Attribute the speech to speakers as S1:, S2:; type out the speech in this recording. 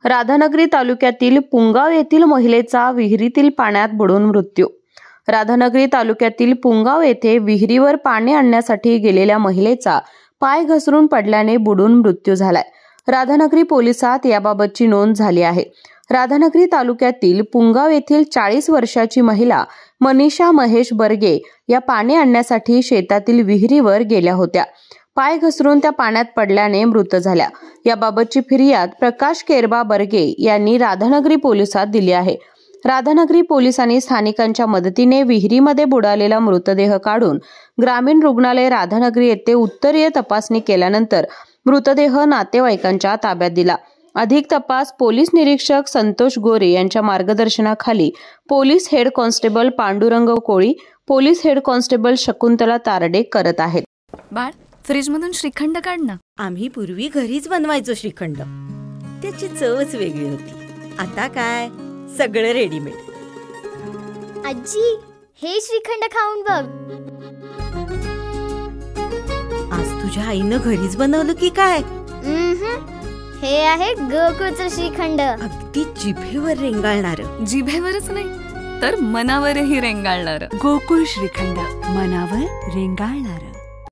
S1: राधानगरी तालुक्यातील पुंगाव येथील महिलेचा विहिरीतील पाण्यात बुडून मृत्यू। राधानगरी तालुक्यातील पुंगाव येथे विहिरीवर पाणी आणण्यासाठी गेलेल्या महिलेचा पाय घसरून पडल्याने बुडून मृत्यू झालाय। राधानगरी पोलिसात याबाबतची नोंद झाली आहे। राधानगरी तालुक्यातील पुंगाव येथील 40 वर्षाची महिला मनीषा महेश बर्गे या पाणी आणण्यासाठी शेतातील विहिरीवर गेल्या होत्या। पाय घसरून त्या पाण्यात पडल्याने मृत झाल्या। याबाबतची फिर्याद प्रकाश केरबा बर्गे यांनी राधानगरी पोलिसात दिली आहे। राधानगरी पोलिसांनी स्थानिकांच्या मदतीने विहिरीमध्ये बुडालेला मृतदेह काढून ग्रामीण रुग्णालय राधानगरी येथे उत्तरीय तपासणी केल्यानंतर मृतदेह नातेवाईकांच्या ताब्यात दिला। अधिक तपास पोलीस निरीक्षक संतोष गोरे यांच्या मार्गदर्शनाखाली police head constable Pandurang Koli, police head constable Shakuntala Tarde करत आहेत।
S2: बाळ, फ्रीजमधून श्रीखंड काढ ना।
S3: आम्ही पूर्वी घरीच बनवायचो श्रीखंड, त्याची चवच वेगळी होती। आता काय सगळं रेडीमेड।
S4: आजी, हे श्रीखंड खाऊन बघ।
S3: आज तुझ्या आईनं घरीच बनवलं की काय?
S4: हे आहे गोकुळचं श्रीखंड।
S3: अगदी जिभेवर रेंगाळणार।
S2: जिभेवरच नाही तर मनावरही रेंगाळणार।
S5: गोकुळ श्रीखंड, मनावर रेंगाळणार।